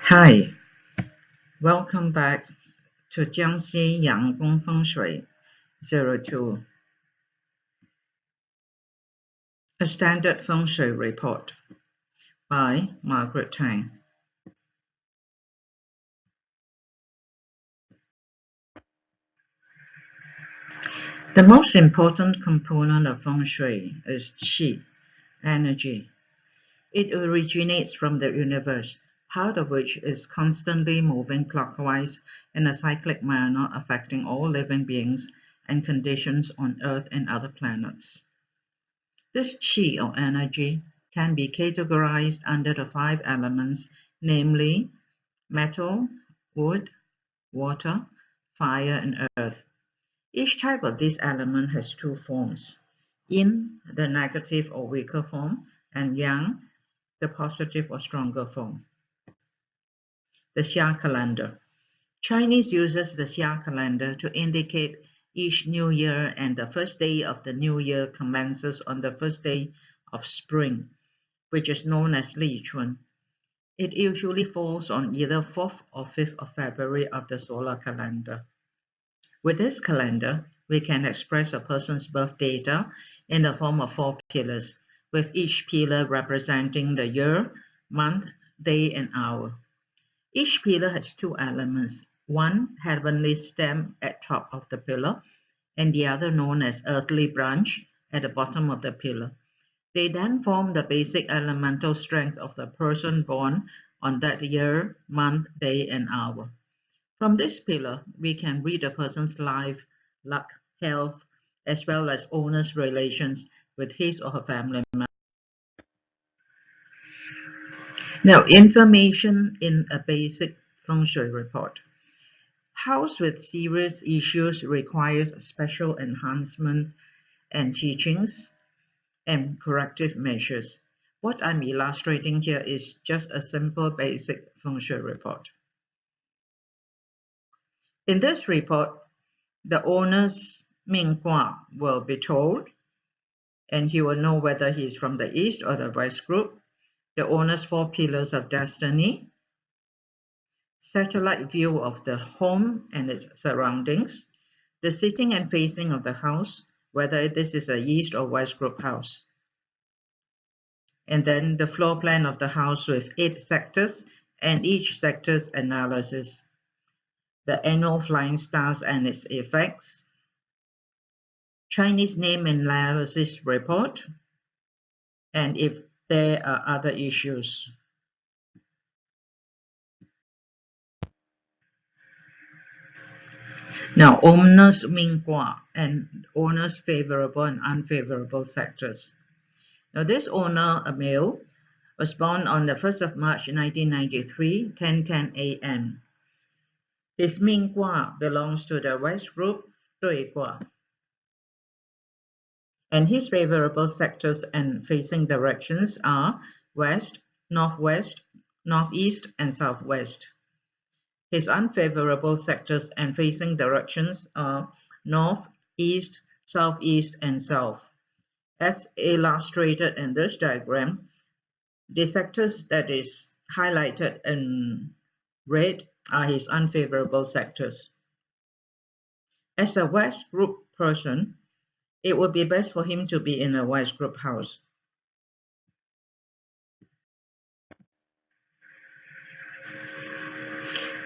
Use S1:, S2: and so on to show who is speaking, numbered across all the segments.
S1: Hi, welcome back to Jiangxi Yanggong Fengshui 02, a standard Feng Shui report by Margaret Tang. The most important component of Feng Shui is Qi, energy. It originates from the universe, part of which is constantly moving clockwise in a cyclic manner affecting all living beings and conditions on Earth and other planets. This qi or energy can be categorized under the 5 elements, namely metal, wood, water, fire, and earth. Each type of this element has 2 forms: yin, the negative or weaker form, and yang, the positive or stronger form. The Xia calendar. Chinese uses the Xia calendar to indicate each new year, and the first day of the new year commences on the first day of spring, which is known as Li Chun. It usually falls on either 4th or 5th of February of the solar calendar. With this calendar, we can express a person's birth data in the form of 4 pillars, with each pillar representing the year, month, day, and hour. Each pillar has 2 elements, one heavenly stem at top of the pillar, and the other known as earthly branch at the bottom of the pillar. They then form the basic elemental strength of the person born on that year, month, day, and hour. From this pillar, we can read a person's life, luck, health, as well as owner's relations with his or her family members. Now, information in a basic Feng Shui report. House with serious issues requires special enhancement and teachings and corrective measures. What I'm illustrating here is just a simple basic Feng Shui report. In this report, the owner's Ming Gua will be told, and he will know whether he is from the East or the West group, the owner's 4 pillars of destiny, satellite view of the home and its surroundings, the sitting and facing of the house, whether this is a East or West group house, and then the floor plan of the house with 8 sectors and each sector's analysis, the annual flying stars and its effects, Chinese name analysis report, and if there are other issues. Now, owner's Ming Gua and owner's favorable and unfavorable sectors. Now, this owner, a male, was born on the 1st of March 1993, 10:10 a.m. His Ming Gua belongs to the West group, Dui Gua. And his favorable sectors and facing directions are West, Northwest, Northeast, and Southwest. His unfavorable sectors and facing directions are North, East, Southeast, and South. As illustrated in this diagram, the sectors that is highlighted in red are his unfavorable sectors. As a West group person, it would be best for him to be in a West group house.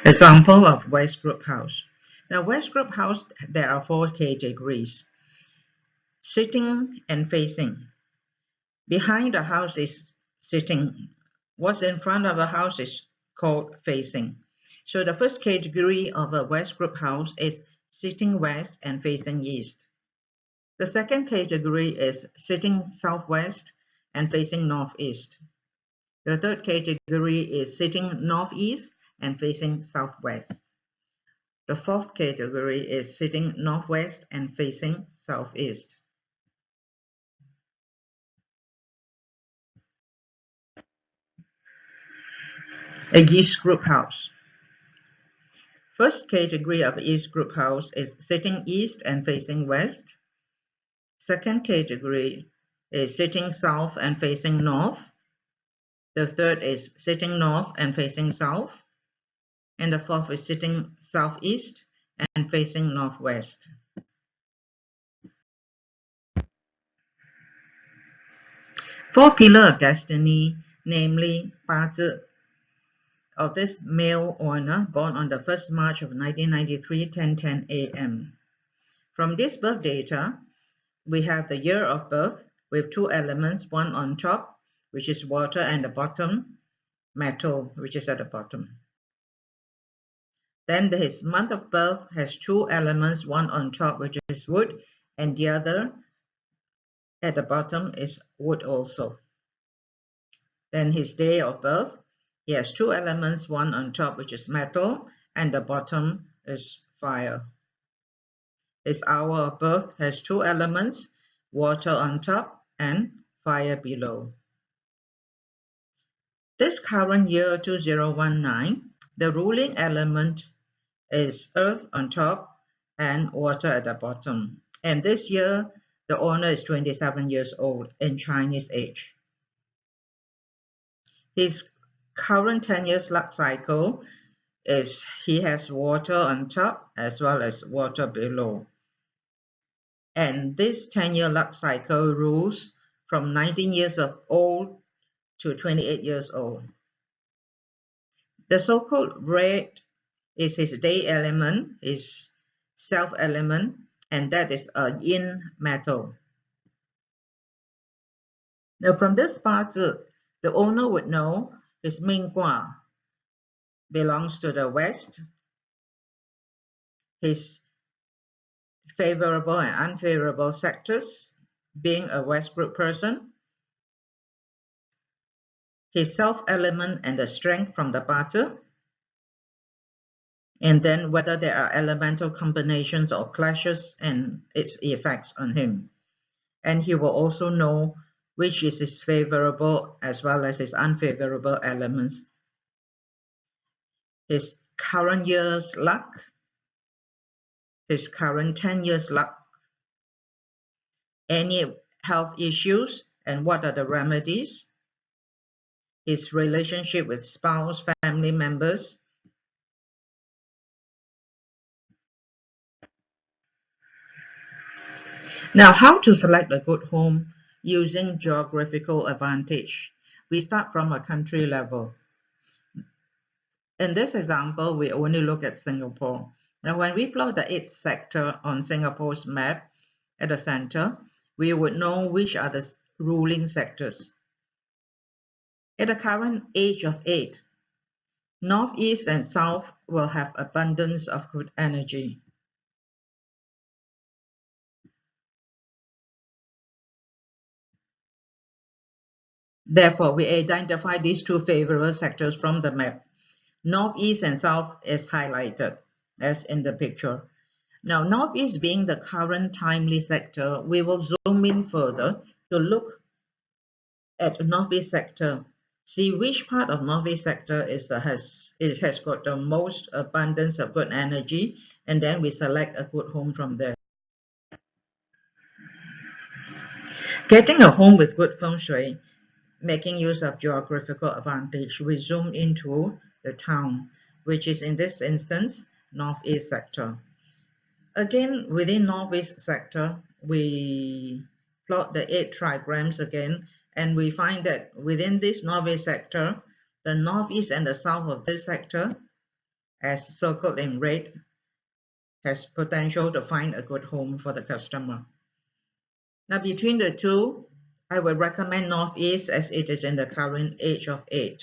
S1: Example of West group house. Now, West group house, there are 4 categories: sitting and facing. Behind the house is sitting. What's in front of the house is called facing. So the first category of a West group house is sitting west and facing east. The second category is sitting southwest and facing northeast. The third category is sitting northeast and facing southwest. The fourth category is sitting northwest and facing southeast. A East group house. First category of East group house is sitting east and facing west. Second category is sitting south and facing north. The third is sitting north and facing south. and the fourth is sitting southeast and facing northwest. Four pillars of destiny, namely 八字 of this male owner born on the 1st March of 1993, 10:10 a.m. From this birth data, we have the year of birth with two elements, one on top, which is water, and the bottom, metal, which is at the bottom. Then his month of birth has two elements, one on top, which is wood, and the other at the bottom is wood also. Then his day of birth, he has two elements, one on top, which is metal, and the bottom is fire. His hour of birth has two elements, water on top and fire below. This current year 2019, the ruling element is earth on top and water at the bottom. And this year, the owner is 27 years old in Chinese age. His current 10 years luck cycle is he has water on top as well as water below. And this 10-year luck cycle rules from 19 years of old to 28 years old. The so-called red is his day element, his self element, and that is a yin metal. Now from this part, the owner would know his Ming Gua belongs to the west, his favorable and unfavorable sectors, being a west group person, his self element and the strength from the Bata, and then whether there are elemental combinations or clashes and its effects on him. And he will also know which is his favorable as well as his unfavorable elements. His current year's luck, his current 10 years luck, any health issues and what are the remedies, his relationship with spouse, family members. Now, how to select a good home using geographical advantage? We start from a country level. In this example, we only look at Singapore. Now, when we plot the 8th sector on Singapore's map at the center, we would know which are the ruling sectors. At the current age of 8, northeast and south will have abundance of good energy. Therefore, we identify these two favorable sectors from the map. Northeast and south is highlighted as in the picture. Now, northeast being the current timely sector, we will zoom in further to look at the northeast sector. See which part of northeast sector has got the most abundance of good energy, and then we select a good home from there. Getting a home with good feng shui, making use of geographical advantage, we zoom into the town, which is in this instance northeast sector. Again, within northeast sector, we plot the 8 trigrams again, and we find that within this northeast sector, the northeast and the south of this sector, as circled in red, has potential to find a good home for the customer. Now, between the two, I would recommend northeast as it is in the current age of 8.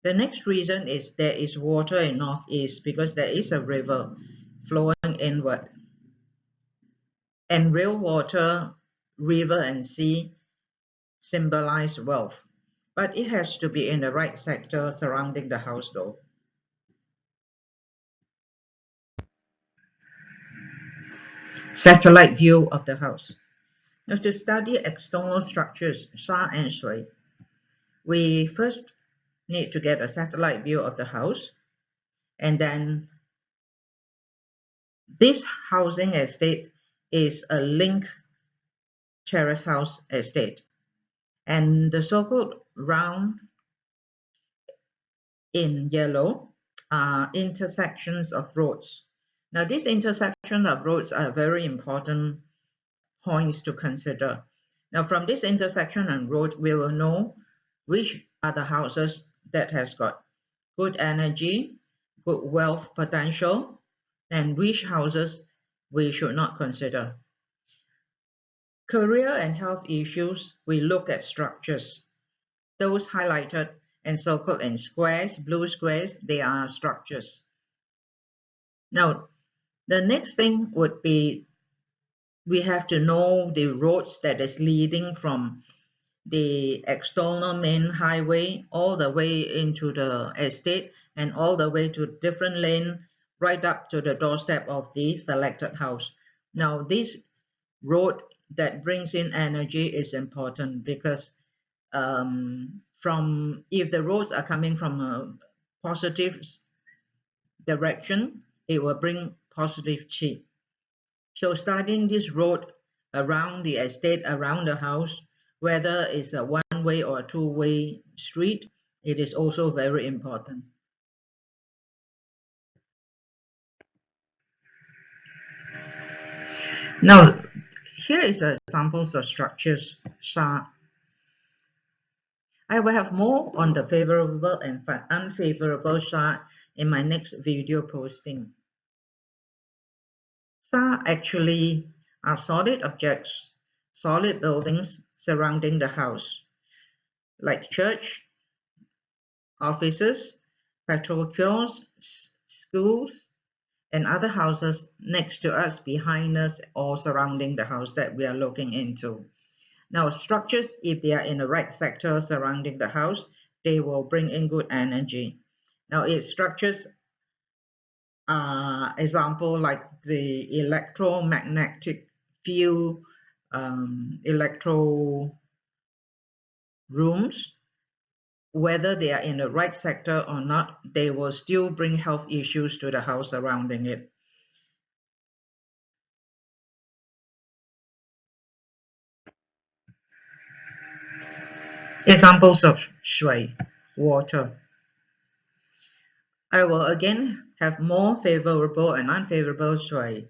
S1: The next reason is there is water in northeast because there is a river flowing inward. And real water, river and sea symbolize wealth, but it has to be in the right sector surrounding the house though. Satellite view of the house. Now, to study external structures, Sha and Shui, we first need to get a satellite view of the house, and then this housing estate is a link terrace house estate, and the so-called round in yellow intersections of roads. Now, these intersections of roads are very important points to consider. Now, from this intersection and road, we will know which are the houses that has got good energy, good wealth potential, and which houses we should not consider. Career and health issues, we look at structures. Those highlighted and circled in squares, blue squares, they are structures. Now, the next thing would be we have to know the roads that is leading from the external main highway all the way into the estate and all the way to different lane right up to the doorstep of the selected house. Now, this road that brings in energy is important because from if the roads are coming from a positive direction, it will bring positive chi. So starting this road around the estate, around the house, whether it's a one-way or a two-way street, it is also very important. Now, here is examples of structures. I will have more on the favorable and unfavorable sha in my next video posting. Sha actually are solid objects, solid buildings surrounding the house, like church, offices, petrol kiosks, schools, and other houses next to us, behind us, or surrounding the house that we are looking into. Now, structures, if they are in the right sector surrounding the house, they will bring in good energy. Now, if structures are, example, like the electromagnetic field, electro rooms, whether they are in the right sector or not, they will still bring health issues to the house surrounding it. Examples of shui, water. I will again have more favorable and unfavorable shui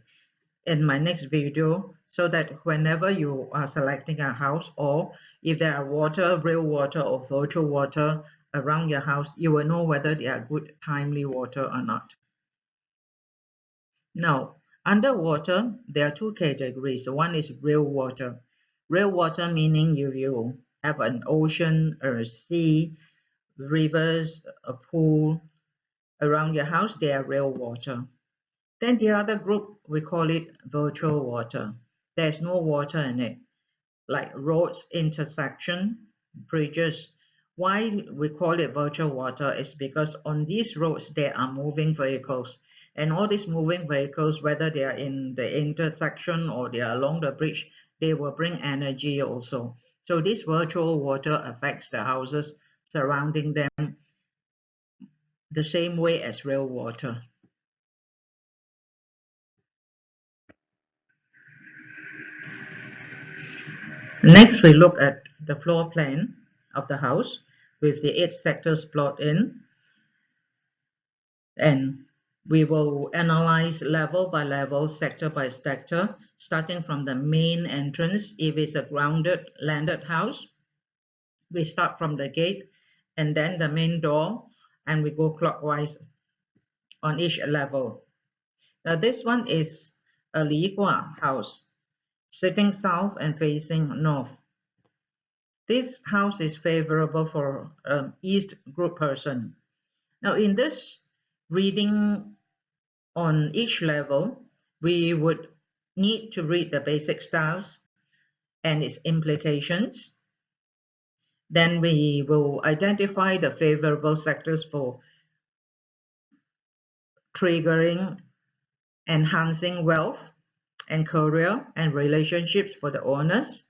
S1: in my next video so that whenever you are selecting a house, or if there are water, real water or virtual water around your house, you will know whether they are good, timely water or not. Now, underwater, there are two categories. One is real water. Real water meaning you have an ocean or a sea, rivers, a pool around your house, they are real water. Then the other group, we call it virtual water. There's no water in it, like roads, intersection, bridges. Why we call it virtual water is because on these roads there are moving vehicles, and all these moving vehicles, whether they are in the intersection or they are along the bridge, they will bring energy also. So this virtual water affects the houses surrounding them the same way as real water. Next, we look at the floor plan of the house with the 8 sectors plotted in, and we will analyze level by level, sector by sector, starting from the main entrance. If it's a grounded landed house, we start from the gate and then the main door, and we go clockwise on each level. Now this one is a Li Gua house, sitting south and facing north. This house is favorable for East group person. Now in this reading on each level, we would need to read the basic stars and its implications. Then we will identify the favorable sectors for triggering, enhancing wealth and career and relationships for the owners.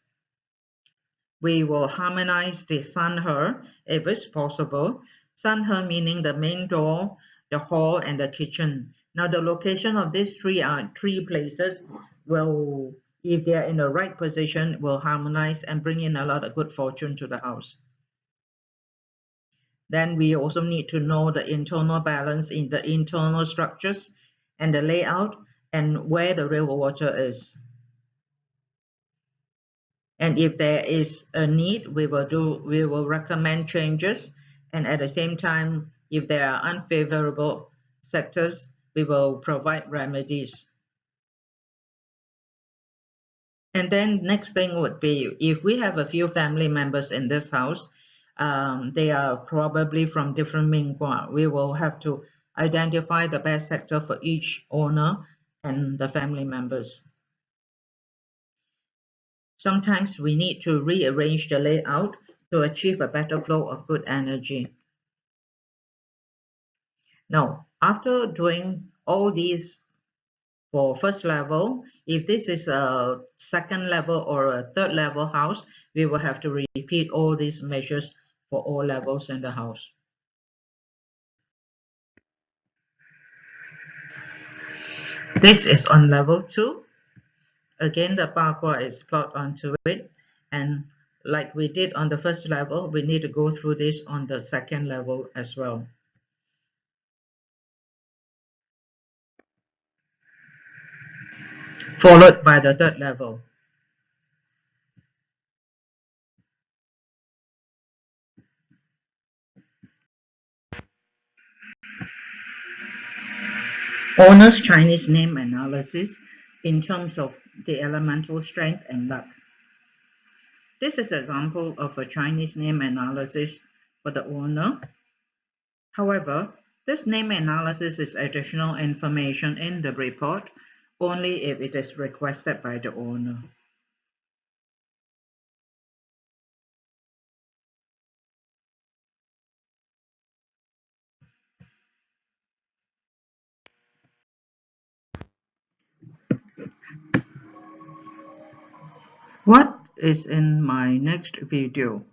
S1: We will harmonize the sun-her if it's possible. Sun-her meaning the main door, the hall, and the kitchen. Now the location of these three places will, if they are in the right position, will harmonize and bring in a lot of good fortune to the house. Then we also need to know the internal balance in the internal structures and the layout and where the river water is. And if there is a need, we will recommend changes. And at the same time, if there are unfavorable sectors, we will provide remedies. And then next thing would be, if we have a few family members in this house, they are probably from different Minghua. We will have to identify the best sector for each owner and the family members. Sometimes we need to rearrange the layout to achieve a better flow of good energy. Now, after doing all these for first level, if this is a second level or a third level house, we will have to repeat all these measures for all levels in the house. This is on level 2. Again, the parkour is plotted onto it, and like we did on the first level, we need to go through this on the second level as well. Followed by the third level. Owner's Chinese name analysis in terms of the elemental strength and luck. This is an example of a Chinese name analysis for the owner. However, this name analysis is additional information in the report only if it is requested by the owner. What is in my next video?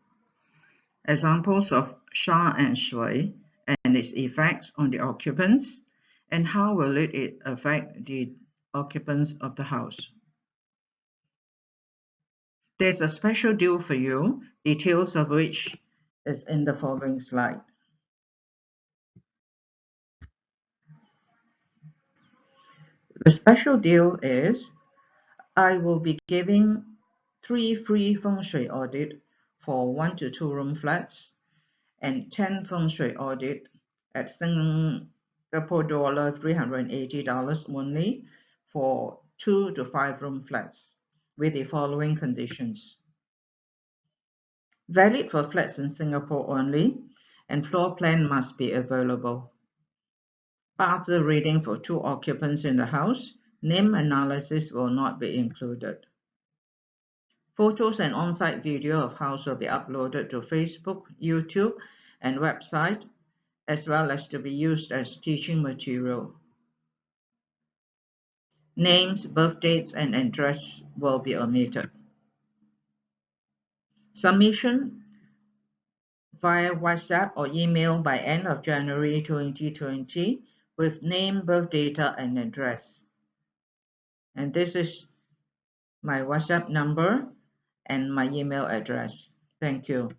S1: Examples of Sha and Shui and its effects on the occupants, and how will it affect the occupants of the house. There's a special deal for you, details of which is in the following slide. The special deal is I will be giving 3 free Feng Shui audit for 1 to 2 room flats and 10 Feng Shui audit at Singapore dollar $380 only for 2 to 5 room flats with the following conditions. Valid for flats in Singapore only, and floor plan must be available. Bazi reading for 2 occupants in the house. Name analysis will not be included. Photos and on-site video of house will be uploaded to Facebook, YouTube, and website, as well as to be used as teaching material. Names, birth dates, and address will be omitted. Submission via WhatsApp or email by end of January 2020 with name, birth data, and address. And this is my WhatsApp number and my email address. Thank you.